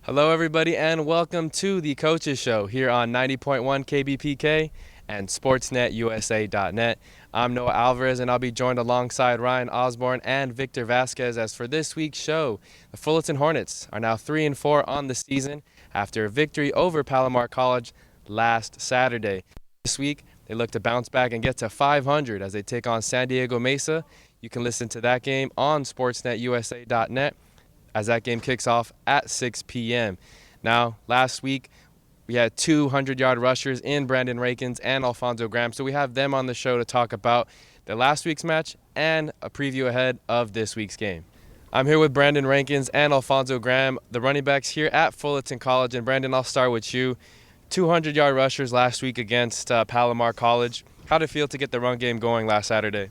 Hello, everybody, and welcome to the Coaches Show here on 90.1 KBPK and SportsNetUSA.net. I'm Noah Alvarez, and I'll be joined alongside Ryan Osborne and Victor Vasquez as for this week's show. The Fullerton Hornets are now 3-4 on the season after a victory over Palomar College last Saturday. This week, they look to bounce back and get to 500 as they take on San Diego Mesa. You can listen to that game on SportsNetUSA.net. as that game kicks off at 6 p.m. Now, last week, we had 200-yard rushers in Brandon Rakins and Alfonso Graham, so we have them on the show to talk about the last week's match and a preview ahead of this week's game. I'm here with Brandon Rankins and Alfonso Graham, the running backs here at Fullerton College. And Brandon, I'll start with you. 200-yard rushers last week against Palomar College. How did it feel to get the run game going last Saturday?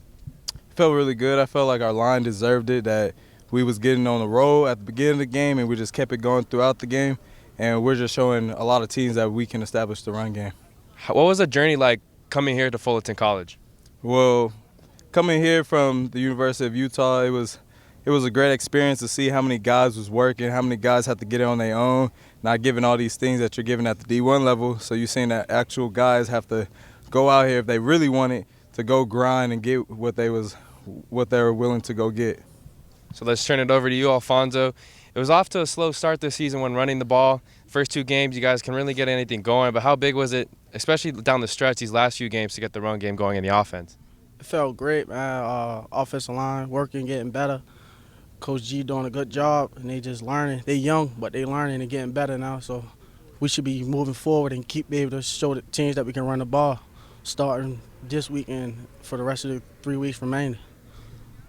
It felt really good. I felt like our line deserved it, that we was getting on the roll at the beginning of the game, and we just kept it going throughout the game. And we're just showing a lot of teams that we can establish the run game. What was the journey like coming here to Fullerton College? Well, coming here from the University of Utah, it was a great experience to see how many guys was working, how many guys had to get it on their own, not giving all these things that you're giving at the D1 level. So you're seeing that actual guys have to go out here if they really want it to go grind and get what they were willing to go get. So let's turn it over to you, Alfonso. It was off to a slow start this season when running the ball. First two games, you guys can really get anything going, but how big was it, especially down the stretch, these last few games, to get the run game going in the offense? It felt great, man. Offensive line working, getting better. Coach G doing a good job, and they just learning. They young, but they learning and getting better now. So we should be moving forward and keep able to show the teams that we can run the ball, starting this weekend for the rest of the 3 weeks remaining.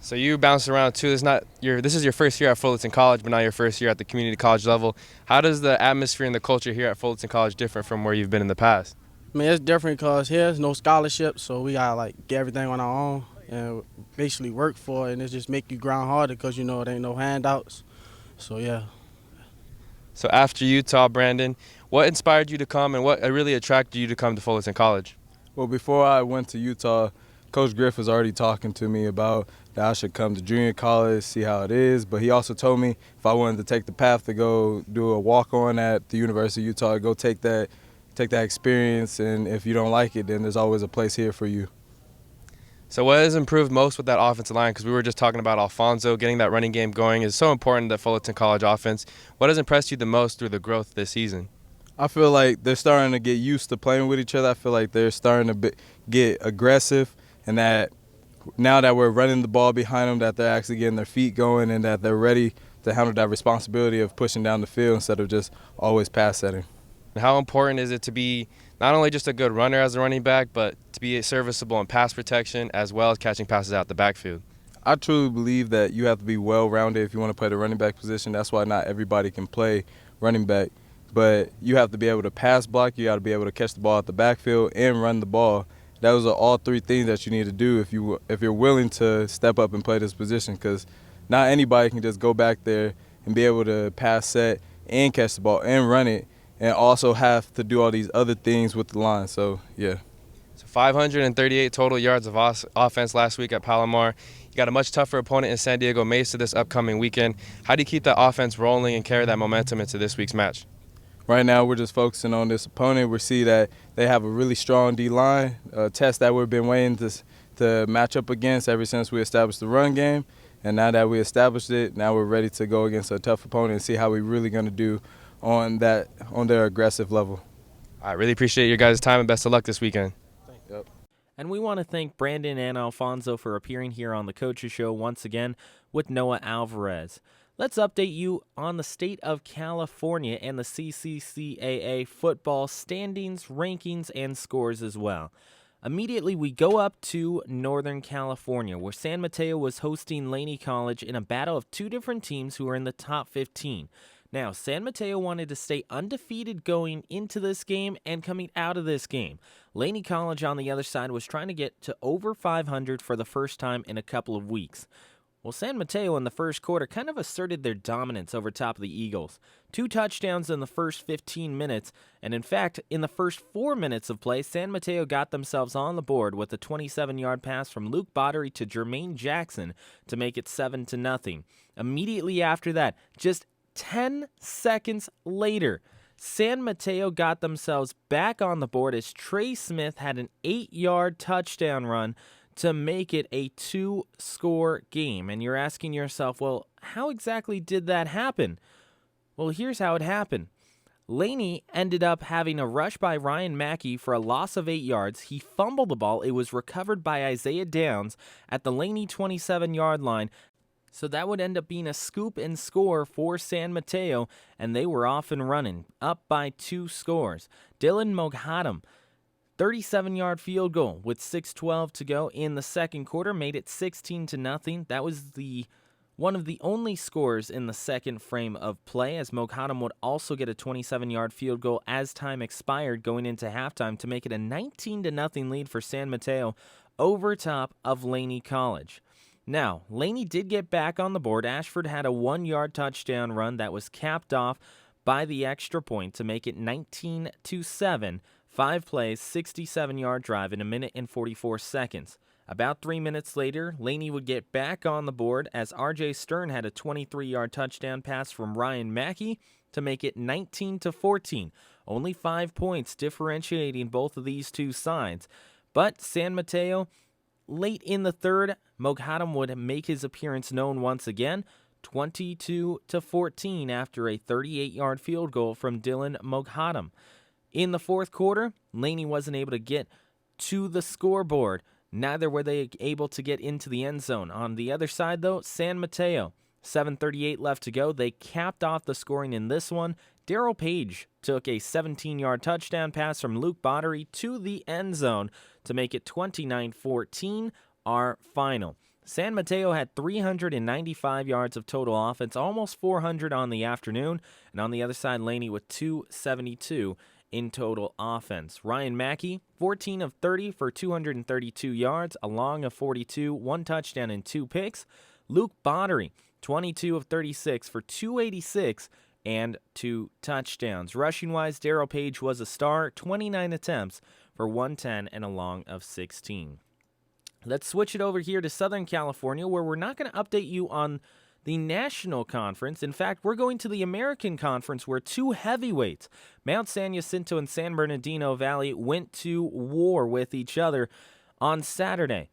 So you bounced around too. This is your first year at Fullerton College, but not your first year at the community college level. How does the atmosphere and the culture here at Fullerton College differ from where you've been in the past? I mean, it's different because here's no scholarship, so we gotta get everything on our own and basically work for it, and it just make you grind harder because it ain't no handouts. So yeah. So after Utah, Brandon, what inspired you to come and what really attracted you to come to Fullerton College? Well, before I went to Utah, Coach Griff was already talking to me about that I should come to junior college, see how it is. But he also told me if I wanted to take the path to go do a walk-on at the University of Utah, go take that experience. And if you don't like it, then there's always a place here for you. So what has improved most with that offensive line? Because we were just talking about Alfonso, getting that running game going is so important to Fullerton College offense. What has impressed you the most through the growth this season? I feel like they're starting to get used to playing with each other. I feel like they're starting to get aggressive, and that now that we're running the ball behind them, that they're actually getting their feet going and that they're ready to handle that responsibility of pushing down the field instead of just always pass setting. How important is it to be not only just a good runner as a running back, but to be serviceable in pass protection as well as catching passes out the backfield? I truly believe that you have to be well-rounded if you want to play the running back position. That's why not everybody can play running back. But you have to be able to pass block, you got to be able to catch the ball at the backfield and run the ball. Those are all three things that you need to do if you're willing to step up and play this position, because not anybody can just go back there and be able to pass set and catch the ball and run it and also have to do all these other things with the line. So, yeah. So 538 total yards of offense last week at Palomar. You got a much tougher opponent in San Diego Mesa this upcoming weekend. How do you keep that offense rolling and carry that momentum into this week's match? Right now, we're just focusing on this opponent. We see that they have a really strong D-line, a test that we've been waiting to match up against ever since we established the run game. And now that we established it, now we're ready to go against a tough opponent and see how we're really going to do on their aggressive level. I really appreciate your guys' time and best of luck this weekend. Yep. And we want to thank Brandon and Alfonso for appearing here on the Coaches Show once again with Noah Alvarez. Let's update you on the state of California and the CCCAA football standings, rankings, and scores as well. Immediately, we go up to Northern California, where San Mateo was hosting Laney College in a battle of two different teams who are in the top 15. Now, San Mateo wanted to stay undefeated going into this game and coming out of this game. Laney College on the other side was trying to get to over 500 for the first time in a couple of weeks. Well, San Mateo in the first quarter kind of asserted their dominance over top of the Eagles. 2 touchdowns in the first 15 minutes, and in fact, in the first 4 minutes of play, San Mateo got themselves on the board with a 27-yard pass from Luke Bottery to Jermaine Jackson to make it 7-0. Immediately after that, just 10 seconds later, San Mateo got themselves back on the board as Trey Smith had an 8-yard touchdown run to make it a 2-score game. And you're asking yourself, well, how exactly did that happen? Well, here's how it happened. Laney ended up having a rush by Ryan Mackey for a loss of 8 yards. He fumbled the ball. It was recovered by Isaiah Downs at the Laney 27-yard line. So that would end up being a scoop and score for San Mateo, and they were off and running, up by 2 scores. Dylan Moghadam, 37-yard field goal with 6:12 to go in the second quarter, made it 16-0. That was one of the only scores in the second frame of play, as Moghadam would also get a 27-yard field goal as time expired going into halftime to make it a 19-0 lead for San Mateo over top of Laney College. Now, Laney did get back on the board. Ashford had a 1-yard touchdown run that was capped off by the extra point to make it 19-7. 5 plays, 67-yard drive in 1 minute and 44 seconds. About 3 minutes later, Laney would get back on the board as R.J. Stern had a 23-yard touchdown pass from Ryan Mackey to make it 19-14. Only 5 points differentiating both of these two sides. But San Mateo, late in the third, Moghadam would make his appearance known once again, 22-14 after a 38-yard field goal from Dylan Moghadam. In the fourth quarter, Laney wasn't able to get to the scoreboard. Neither were they able to get into the end zone. On the other side, though, San Mateo, 7:38 left to go. They capped off the scoring in this one. Darrell Page took a 17-yard touchdown pass from Luke Bottery to the end zone to make it 29-14, our final. San Mateo had 395 yards of total offense, almost 400 on the afternoon, and on the other side, Laney with 272 in total offense. Ryan Mackey, 14 of 30 for 232 yards, a long of 42, 1 touchdown and 2 picks. Luke Bottery, 22 of 36 for 286 and 2 touchdowns. Rushing-wise, Darrell Page was a star, 29 attempts for 110 and a long of 16. Let's switch it over here to Southern California, where we're not going to update you on the National Conference. In fact, we're going to the American Conference, where 2 heavyweights, Mount San Jacinto and San Bernardino Valley, went to war with each other on Saturday.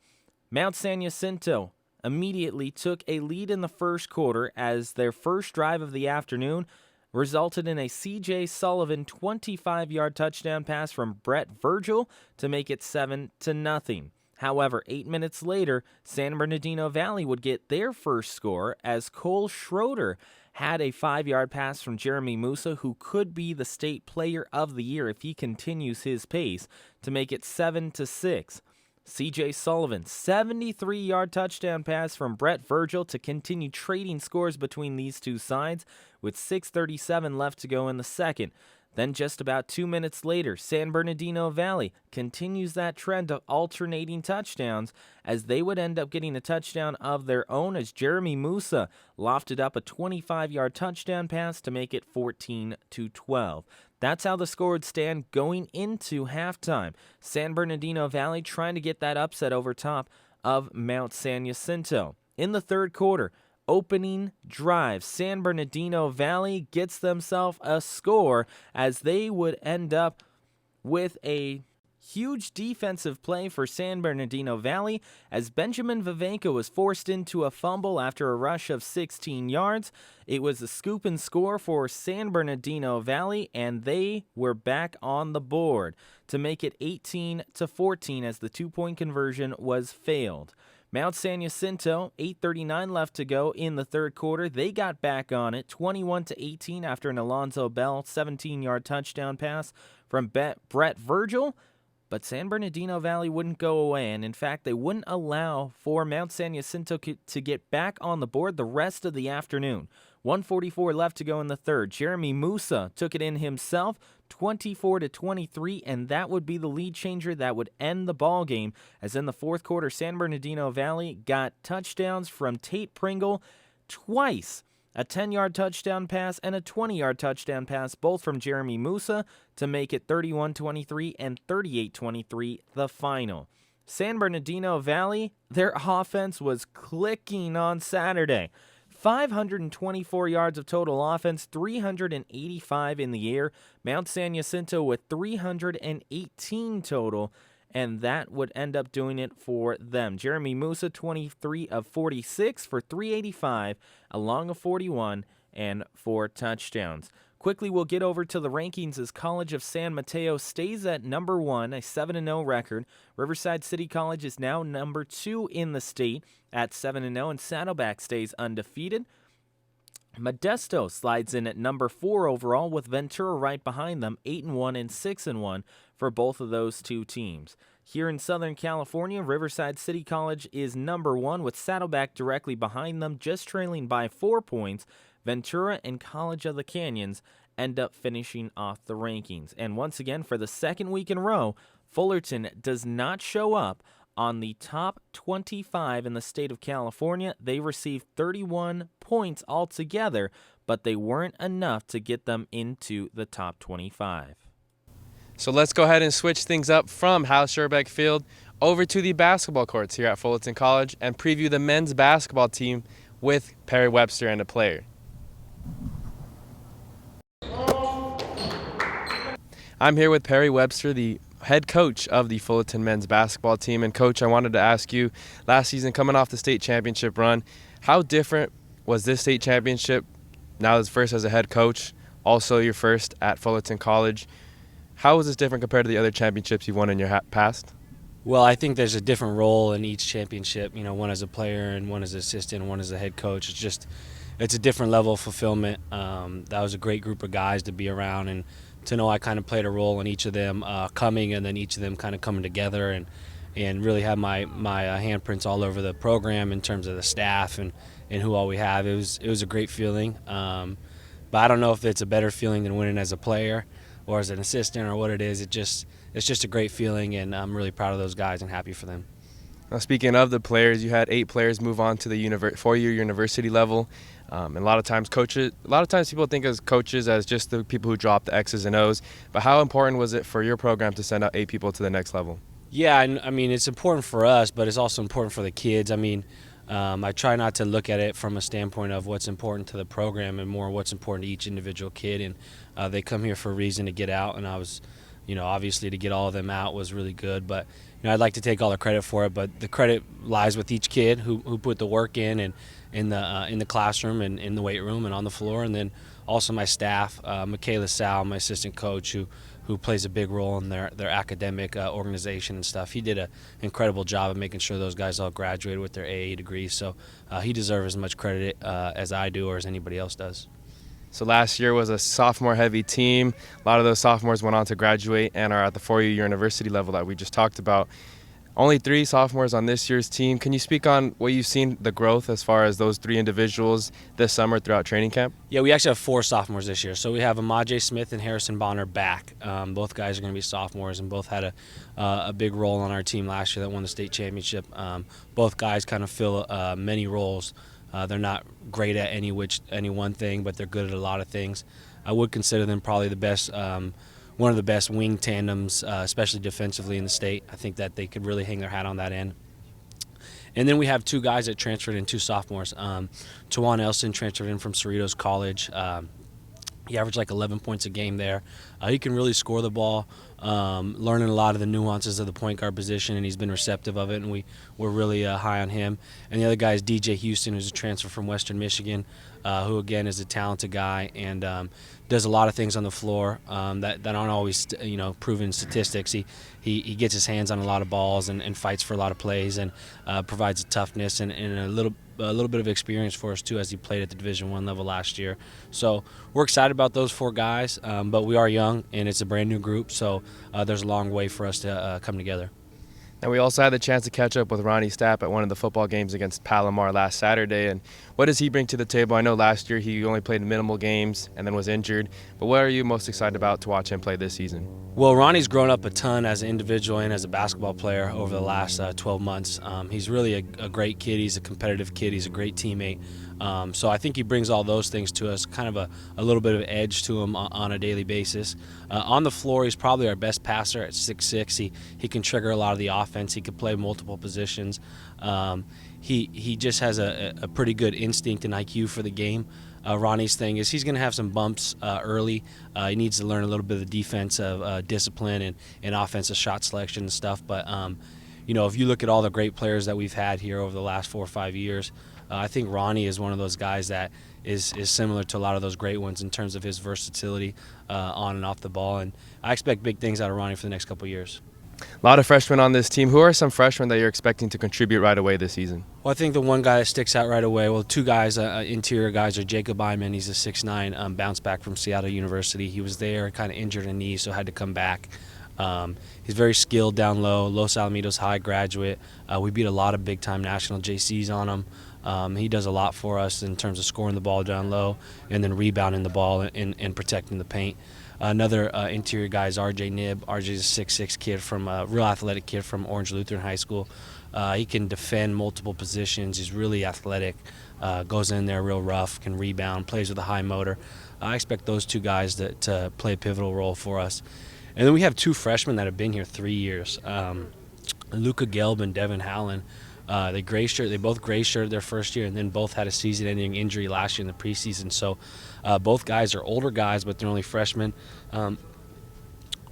Mount San Jacinto immediately took a lead in the first quarter as their first drive of the afternoon resulted in a C.J. Sullivan 25-yard touchdown pass from Brett Virgil to make it 7-0. However, 8 minutes later, San Bernardino Valley would get their first score as Cole Schroeder had a 5-yard pass from Jeremy Musa, who could be the state player of the year if he continues his pace, to make it 7-6. C.J. Sullivan, 73-yard touchdown pass from Brett Virgil to continue trading scores between these two sides with 6:37 left to go in the second. Then just about 2 minutes later, San Bernardino Valley continues that trend of alternating touchdowns as they would end up getting a touchdown of their own as Jeremy Musa lofted up a 25-yard touchdown pass to make it 14-12. That's how the score would stand going into halftime. San Bernardino Valley trying to get that upset over top of Mount San Jacinto. In the third quarter, opening drive, San Bernardino Valley gets themselves a score as they would end up with a huge defensive play for San Bernardino Valley as Benjamin Vivenka was forced into a fumble after a rush of 16 yards. It was a scoop and score for San Bernardino Valley, and they were back on the board to make it 18-14 as the 2-point conversion was failed. Mount San Jacinto, 8:39 left to go in the third quarter. They got back on it, 21-18 after an Alonzo Bell 17-yard touchdown pass from Brett Virgil. But San Bernardino Valley wouldn't go away, and in fact, they wouldn't allow for Mount San Jacinto to get back on the board the rest of the afternoon. 1:44 left to go in the third. Jeremy Musa took it in himself, 24-23, and that would be the lead changer that would end the ball game, as in the fourth quarter, San Bernardino Valley got touchdowns from Tate Pringle twice. A 10-yard touchdown pass and a 20-yard touchdown pass, both from Jeremy Musa, to make it 31-23 and 38-23 the final. San Bernardino Valley, their offense was clicking on Saturday. 524 yards of total offense, 385 in the air. Mount San Jacinto with 318 total, and that would end up doing it for them. Jeremy Musa, 23 of 46 for 385, along of 41, and 4 touchdowns. Quickly, we'll get over to the rankings as College of San Mateo stays at number 1, a 7-0 record. Riverside City College is now number 2 in the state at 7-0, and Saddleback stays undefeated. Modesto slides in at number 4 overall, with Ventura right behind them, 8-1 and 6-1 for both of those two teams. Here in Southern California, Riverside City College is number 1, with Saddleback directly behind them, just trailing by 4 points. Ventura and College of the Canyons end up finishing off the rankings. And once again, for the second week in a row, Fullerton does not show up on the top 25 in the state of California. They received 31 points altogether, but they weren't enough to get them into the top 25. So let's go ahead and switch things up from Hal Sherbeck Field over to the basketball courts here at Fullerton College and preview the men's basketball team with Perry Webster and a player. I'm here with Perry Webster, the head coach of the Fullerton men's basketball team. And Coach, I wanted to ask you, last season coming off the state championship run, how different was this state championship now as first as a head coach, also your first at Fullerton College? How was this different compared to the other championships you've won in your past? Well, I think there's a different role in each championship, one as a player and one as an assistant and one as a head coach. It's a different level of fulfillment. That was a great group of guys to be around, and to know I kind of played a role in each of them coming, and then each of them kind of coming together and really have my handprints all over the program in terms of the staff and who all we have. It was a great feeling, but I don't know if it's a better feeling than winning as a player or as an assistant or what it is. It's just a great feeling, and I'm really proud of those guys and happy for them. Now, speaking of the players, you had 8 players move on to the 4-year university level. And a lot of times people think of coaches as just the people who drop the X's and O's. But how important was it for your program to send out 8 people to the next level? Yeah, I mean, it's important for us, but it's also important for the kids. I mean, I try not to look at it from a standpoint of what's important to the program and more what's important to each individual kid. And they come here for a reason to get out, and I was, obviously to get all of them out was really good. But I'd like to take all the credit for it, but the credit lies with each kid who put the work in in the classroom and in the weight room and on the floor, and then also my staff, Michaela Sal, my assistant coach, who plays a big role in their academic organization and stuff. He did an incredible job of making sure those guys all graduated with their AA degrees, so he deserves as much credit as I do or as anybody else does. So last year was a sophomore-heavy team. A lot of those sophomores went on to graduate and are at the 4-year university level that we just talked about. Only 3 sophomores on this year's team. Can you speak on what you've seen, the growth as far as those 3 individuals this summer throughout training camp? Yeah, we actually have 4 sophomores this year. So we have Amaje Smith and Harrison Bonner back. Both guys are going to be sophomores and both had a big role on our team last year that won the state championship. Both guys kind of fill many roles. They're not great at any one thing, but they're good at a lot of things. I would consider them probably the best, one of the best wing tandems, especially defensively in the state. I think that they could really hang their hat on that end. And then we have 2 guys that transferred in, 2 sophomores. Tawan Elson transferred in from Cerritos College. He averaged like 11 points a game there. He can really score the ball, learning a lot of the nuances of the point guard position, and he's been receptive of it, and we're really high on him. And the other guy is DJ Houston, who's a transfer from Western Michigan, who, again, is a talented guy and does a lot of things on the floor that aren't always proven statistics. He gets his hands on a lot of balls and fights for a lot of plays and provides a toughness and a little bit of experience for us too, as he played at the Division I level last year. So we're excited about those 4 guys, but we are young and it's a brand new group, so there's a long way for us to come together. And we also had the chance to catch up with Ronnie Stapp at one of the football games against Palomar last Saturday. And what does he bring to the table? I know last year he only played minimal games and then was injured. But what are you most excited about to watch him play this season? Well, Ronnie's grown up a ton as an individual and as a basketball player over the last 12 months. He's really a great kid. He's a competitive kid. He's a great teammate. So I think he brings all those things to us, kind of a little bit of edge to him on a daily basis. On the floor, he's probably our best passer at 6'6". He can trigger a lot of the offense. He can play multiple positions. He just has a pretty good instinct and IQ for the game. Ronnie's thing is he's going to have some bumps early. He needs to learn a little bit of the defensive discipline and offensive shot selection and stuff. But, if you look at all the great players that we've had here over the last 4 or 5 years, I think Ronnie is one of those guys that is similar to a lot of those great ones in terms of his versatility on and off the ball. And I expect big things out of Ronnie for the next couple of years. A lot of freshmen on this team. Who are some freshmen that you're expecting to contribute right away this season? Well, I think the one guy that sticks out right away, well, two guys, interior guys, are Jacob Iman. He's a 6'9", bounce back from Seattle University. He was there, kind of injured a knee, so had to come back. He's very skilled down low, Los Alamitos High graduate. We beat a lot of big-time national JCs on him. He does a lot for us in terms of scoring the ball down low and then rebounding the ball and protecting the paint. Another interior guy is RJ Nib. RJ's a 6'6" kid from a real athletic kid from Orange Lutheran High School. He can defend multiple positions. He's really athletic, goes in there real rough, can rebound, plays with a high motor. I expect those two guys to play a pivotal role for us. And then we have two freshmen that have been here 3 years, Luca Gelb and Devin Hallen. They both gray shirted their first year, and then both had a season-ending injury last year in the preseason. So both guys are older guys, but they're only freshmen.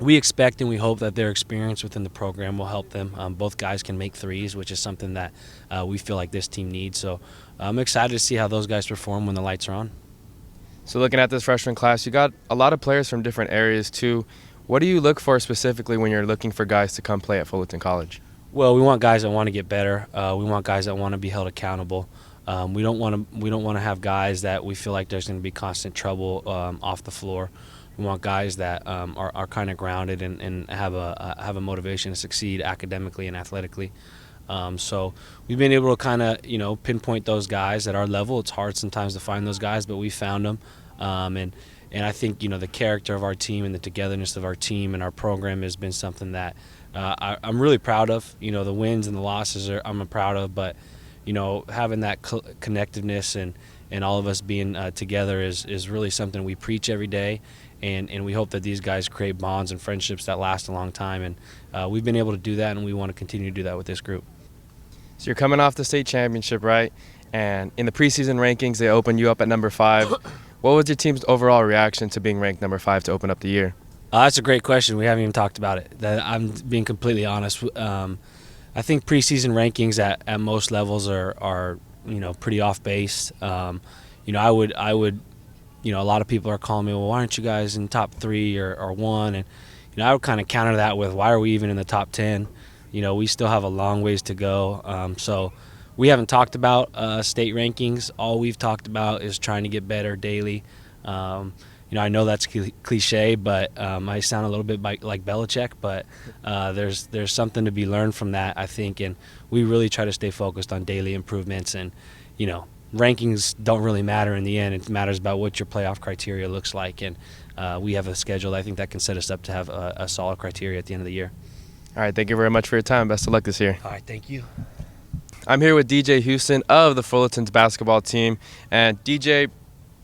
We expect and we hope that their experience within the program will help them. Both guys can make threes, which is something that we feel like this team needs. So I'm excited to see how those guys perform when the lights are on. So looking at this freshman class, you got a lot of players from different areas too. What do you look for specifically when you're looking for guys to come play at Fullerton College? Well, we want guys that want to get better. We want guys that want to be held accountable. We don't want to have guys that we feel like there's going to be constant trouble off the floor. We want guys that are kind of grounded and have a motivation to succeed academically and athletically. So we've been able to kind of pinpoint those guys at our level. It's hard sometimes to find those guys, but we found them. And I think the character of our team and the togetherness of our team and our program has been something that I'm really proud of. The wins and the losses I'm proud of, but having that connectiveness and all of us being together is really something we preach every day, and we hope that these guys create bonds and friendships that last a long time, and we've been able to do that, and we want to continue to do that with this group. So you're coming off the state championship, right? And in the preseason rankings, they opened you up at number 5. What was your team's overall reaction to being ranked number 5 to open up the year? That's a great question. We haven't even talked about it. I'm being completely honest. I think preseason rankings at most levels are pretty off base. I would a lot of people are calling me, well, why aren't you guys in top 3 or 1? And I would kind of counter that with, why are we even in the top 10? We still have a long ways to go. So we haven't talked about state rankings. All we've talked about is trying to get better daily. I know that's cliche, but I sound a little bit like Belichick, but there's something to be learned from that, I think, and we really try to stay focused on daily improvements, and rankings don't really matter in the end. It matters about what your playoff criteria looks like, and we have a schedule I think that can set us up to have a solid criteria at the end of the year. All right, thank you very much for your time. Best of luck this year. All right, thank you. I'm here with DJ Houston of the Fullerton's basketball team, and DJ,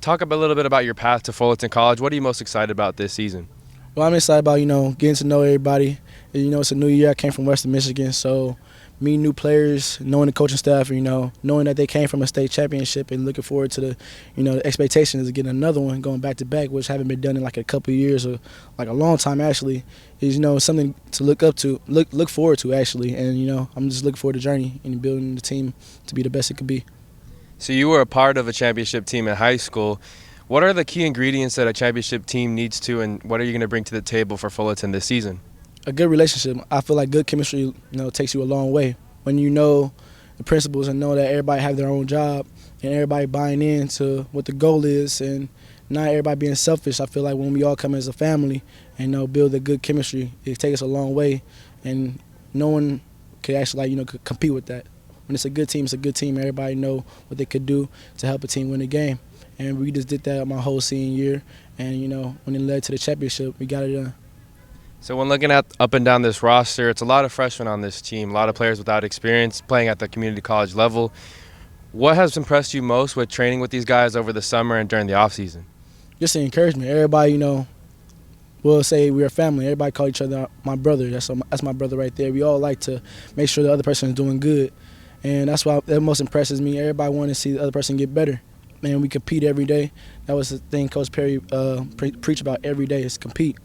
talk a little bit about your path to Fullerton College. What are you most excited about this season? Well, I'm excited about, getting to know everybody. It's a new year. I came from Western Michigan, so meeting new players, knowing the coaching staff, knowing that they came from a state championship, and looking forward to the expectations of getting another one, going back to back, which haven't been done in like a couple of years or like a long time actually, is, something to look up to, look forward to actually. And, I'm just looking forward to the journey and building the team to be the best it could be. So you were a part of a championship team in high school. What are the key ingredients that a championship team needs to, and what are you going to bring to the table for Fullerton this season? A good relationship. I feel like good chemistry, takes you a long way. When you know the principles and know that everybody have their own job and everybody buying into what the goal is and not everybody being selfish, I feel like when we all come as a family and build a good chemistry, it takes us a long way, and no one could actually could compete with that. When it's a good team, it's a good team. Everybody know what they could do to help a team win a game, and we just did that my whole senior year. And when it led to the championship, we got it done. So when looking at up and down this roster, it's a lot of freshmen on this team, a lot of players without experience playing at the community college level. What has impressed you most with training with these guys over the summer and during the off season? Just the encouragement. Everybody, we'll say we're a family. Everybody call each other my brother. That's my brother right there. We all like to make sure the other person is doing good, and that most impresses me. Everybody want to see the other person get better, and we compete every day. That was the thing Coach Perry preach about every day is compete.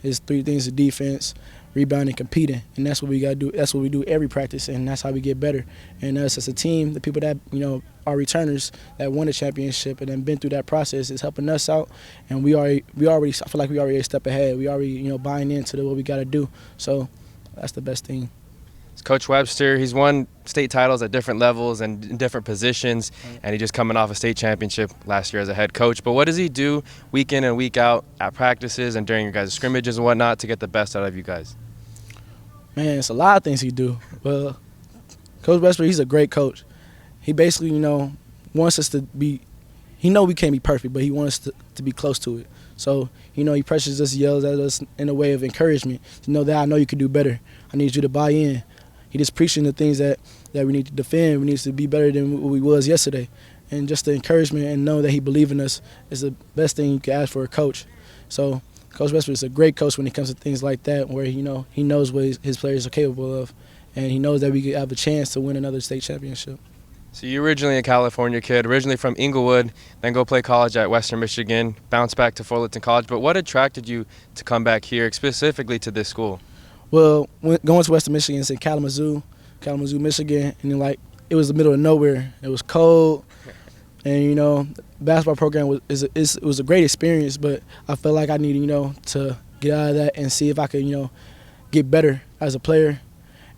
It's 3 things: of defense, rebounding, competing, and that's what we got to do. That's what we do every practice, and that's how we get better. And us as a team, the people that are returners that won the championship and then been through that process is helping us out, and we already I feel like we already a step ahead. We already buying into what we got to do. So that's the best thing. Coach Webster, he's won state titles at different levels and in different positions, and he just coming off a state championship last year as a head coach. But what does he do week in and week out at practices and during your guys' scrimmages and whatnot to get the best out of you guys? Man, it's a lot of things he do. Well, Coach Webster, he's a great coach. He basically, wants us to be – he know we can't be perfect, but he wants us to be close to it. So, he pressures us, yells at us in a way of encouragement. That I know you can do better. I need you to buy in. He just preaching the things that we need to defend. We need to be better than what we was yesterday. And just the encouragement and know that he believes in us is the best thing you can ask for a coach. So Coach Webster is a great coach when it comes to things like that, where he knows what his players are capable of, and he knows that we could have a chance to win another state championship. So you're originally a California kid, originally from Inglewood, then go play college at Western Michigan, bounce back to Fullerton College. But what attracted you to come back here, specifically to this school? Well, going to Western Michigan, it's in Kalamazoo, Michigan, and then, it was the middle of nowhere. It was cold, and the basketball program was a great experience. But I felt like I needed to get out of that and see if I could get better as a player,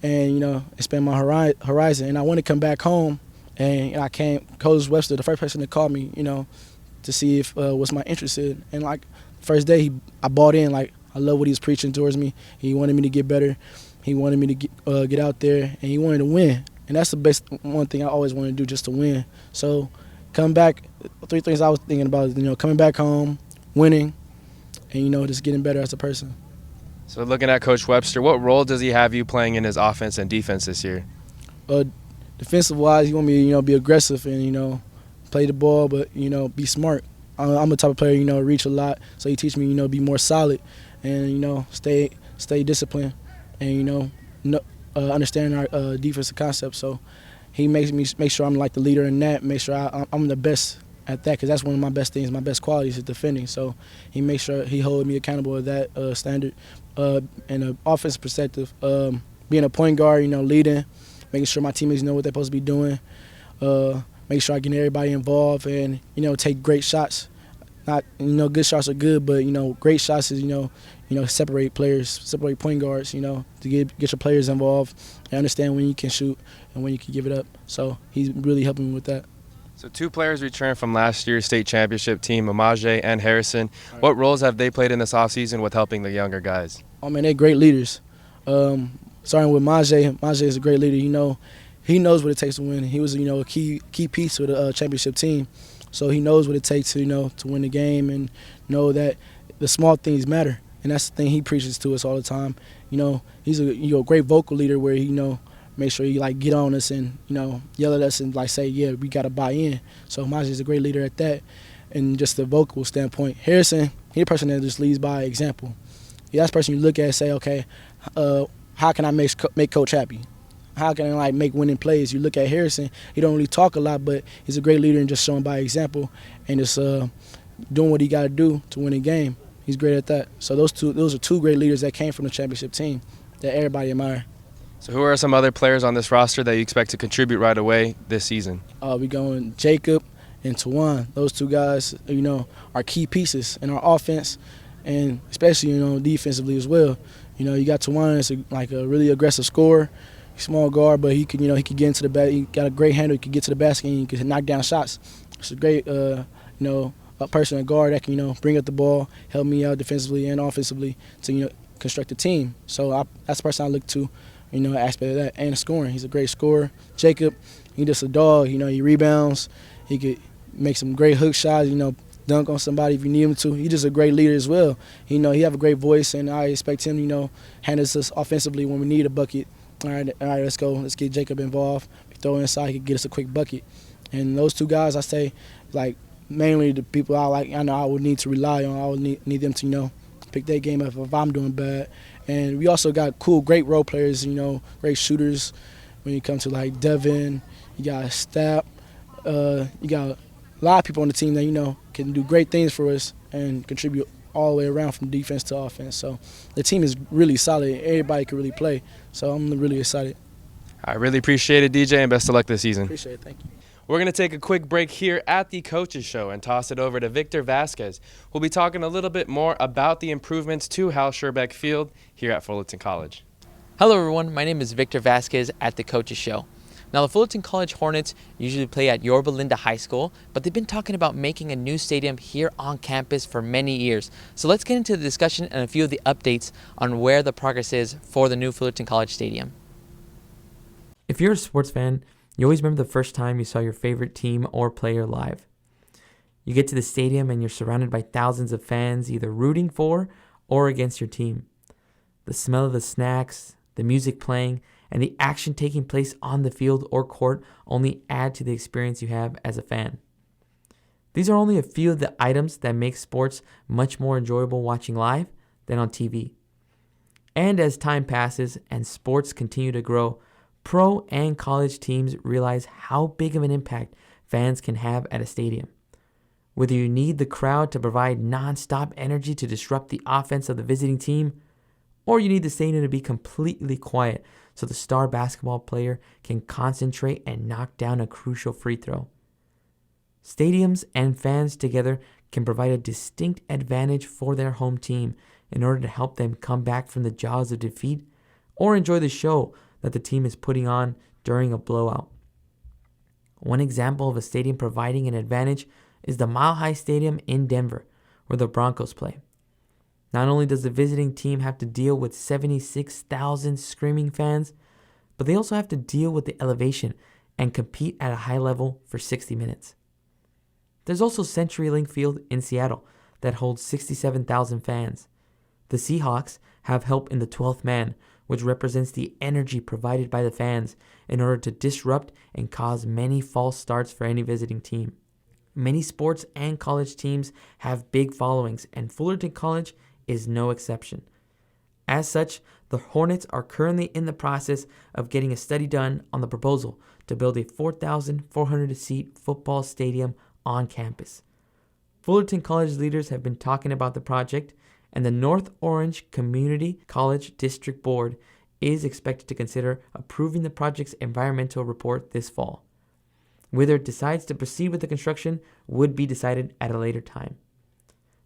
and expand my horizon. And I want to come back home, and I came. Coach Webster, the first person to call me, to see if what's my interest in. And first day, I bought in. I love what he was preaching towards me. He wanted me to get better. He wanted me to get out there, and he wanted to win. And that's the best one thing I always wanted to do, just to win. So coming back, 3 things I was thinking about is, coming back home, winning, and, just getting better as a person. So looking at Coach Webster, what role does he have you playing in his offense and defense this year? Defensive-wise, he want me to, be aggressive and, play the ball, but, be smart. I'm the type of player, reach a lot, so he teach me, be more solid and, stay disciplined and, understand our defensive concept. So he makes me make sure I'm the leader in that, make sure I'm the best at that, because that's one of my best things, my best qualities is defending. So he makes sure he holds me accountable to that standard. In an offensive perspective, being a point guard, leading, making sure my teammates know what they're supposed to be doing, make sure I get everybody involved and, take great shots. Not, good shots are good, but, great shots is, separate players, separate point guards, to get your players involved and understand when you can shoot and when you can give it up. So he's really helping me with that. So 2 players returned from last year's state championship team, Amaje and Harrison. Right. What roles have they played in this offseason with helping the younger guys? Oh, man, they're great leaders. Starting with Maje is a great leader. He knows what it takes to win. He was, a key piece of the championship team. So he knows what it takes to, to win the game and know that the small things matter. And that's the thing he preaches to us all the time. He's a great vocal leader where he, make sure he get on us and, yell at us and say, yeah, we got to buy in. So Maji is a great leader at that. And just the vocal standpoint. Harrison, he's a person that just leads by example. That's the person you look at and say, okay, how can I make Coach happy? How can I make winning plays? You look at Harrison, he don't really talk a lot, but he's a great leader and just showing by example and just doing what he got to do to win a game. He's great at that. So those are 2 great leaders that came from the championship team that everybody admire. So who are some other players on this roster that you expect to contribute right away this season? We going Jacob and Tawan. Those 2 guys, are key pieces in our offense and especially, defensively as well. You got Tawan as a really aggressive scorer. Small guard, but he can get into the basket. He got a great handle. He can get to the basket and he can knock down shots. It's a great, a person, a guard that can, bring up the ball, help me out defensively and offensively to, construct a team. So that's the person I look to, aspect of that. And scoring, he's a great scorer. Jacob, he just a dog. He rebounds. He could make some great hook shots. Dunk on somebody if you need him to. He's just a great leader as well. He have a great voice, and I expect him, handle us offensively when we need a bucket. All right, let's go. Let's get Jacob involved. throw inside, he could get us a quick bucket. And those two guys, I say, like, mainly the people I know I would need to rely on. I would need them to, pick their game up if I'm doing bad. And we also got great role players, great shooters. When you come to, like, Devin, you got Stapp, you got a lot of people on the team that, can do great things for us and contribute all the way around from defense to offense. So the team is really solid. Everybody can really play. So I'm really excited. I really appreciate it, DJ, and best of luck this season. Appreciate it. Thank you. We're going to take a quick break here at the Coaches Show and toss it over to Victor Vasquez, who'll be talking a little bit more about the improvements to Hal Sherbeck Field here at Fullerton College. Hello everyone, my name is Victor Vasquez at the Coaches Show. Now the Fullerton College Hornets usually play at Yorba Linda High School, but they've been talking about making a new stadium here on campus for many years. So let's get into the discussion and a few of the updates on where the progress is for the new Fullerton College Stadium. If you're a sports fan, you always remember the first time you saw your favorite team or player live. You get to the stadium and you're surrounded by thousands of fans either rooting for or against your team. The smell of the snacks, the music playing, and the action taking place on the field or court only add to the experience you have as a fan. These are only a few of the items that make sports much more enjoyable watching live than on TV. And as time passes and sports continue to grow, pro and college teams realize how big of an impact fans can have at a stadium. Whether you need the crowd to provide non-stop energy to disrupt the offense of the visiting team, or you need the stadium to be completely quiet so the star basketball player can concentrate and knock down a crucial free throw. Stadiums and fans together can provide a distinct advantage for their home team in order to help them come back from the jaws of defeat or enjoy the show that the team is putting on during a blowout. One example of a stadium providing an advantage is the Mile High Stadium in Denver, where the Broncos play. Not only does the visiting team have to deal with 76,000 screaming fans, but they also have to deal with the elevation and compete at a high level for 60 minutes. There's also CenturyLink Field in Seattle that holds 67,000 fans. The Seahawks have help in the 12th man, which represents the energy provided by the fans in order to disrupt and cause many false starts for any visiting team. Many sports and college teams have big followings, and Fullerton College is no exception. As such, the Hornets are currently in the process of getting a study done on the proposal to build a 4,400-seat football stadium on campus. Fullerton College leaders have been talking about the project, and the North Orange Community College District Board is expected to consider approving the project's environmental report this fall. Whether it decides to proceed with the construction would be decided at a later time.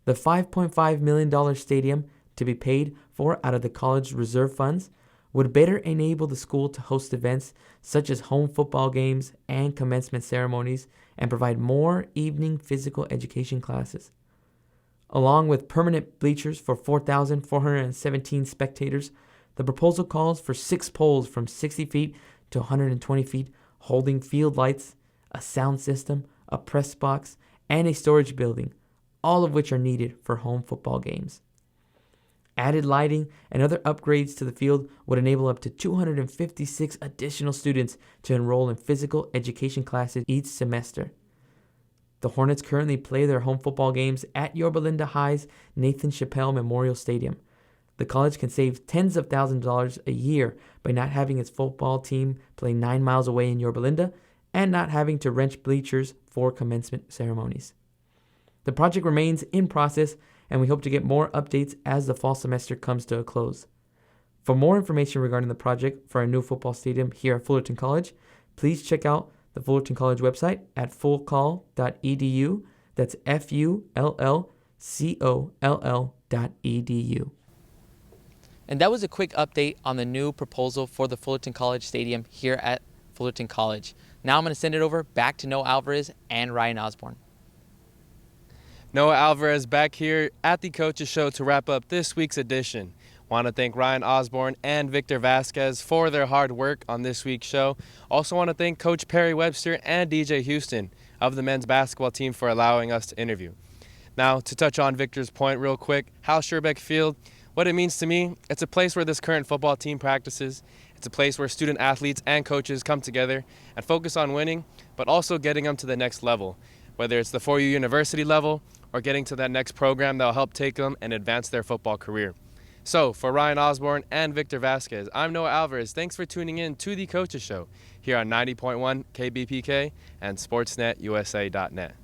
The $5.5 million stadium, to be paid for out of the college's reserve funds, would better enable the school to host events such as home football games and commencement ceremonies and provide more evening physical education classes. Along with permanent bleachers for 4,417 spectators, the proposal calls for 6 poles from 60 feet to 120 feet holding field lights, a sound system, a press box, and a storage building, all of which are needed for home football games. Added lighting and other upgrades to the field would enable up to 256 additional students to enroll in physical education classes each semester. The Hornets currently play their home football games at Yorba Linda High's Nathan Chappelle Memorial Stadium. The college can save tens of thousands of dollars a year by not having its football team play 9 miles away in Yorba Linda and not having to rent bleachers for commencement ceremonies. The project remains in process, and we hope to get more updates as the fall semester comes to a close. For more information regarding the project for our new football stadium here at Fullerton College, please check out the Fullerton College website at fullcall.edu. That's FULLCOLL.edu. And that was a quick update on the new proposal for the Fullerton College Stadium here at Fullerton College. Now I'm going to send it over back to Noah Alvarez and Ryan Osborne. Noah Alvarez back here at the Coaches Show to wrap up this week's edition. Want to thank Ryan Osborne and Victor Vasquez for their hard work on this week's show. Also want to thank Coach Perry Webster and DJ Houston of the men's basketball team for allowing us to interview. Now, to touch on Victor's point real quick, Hal Sherbeck Field, what it means to me, it's a place where this current football team practices. It's It's a place where student athletes and coaches come together and focus on winning, but also getting them to the next level, whether it's the 4U university level or getting to that next program that will help take them and advance their football career. So, for Ryan Osborne and Victor Vasquez, I'm Noah Alvarez. Thanks for tuning in to The Coaches Show here on 90.1 KBPK and SportsNetUSA.net.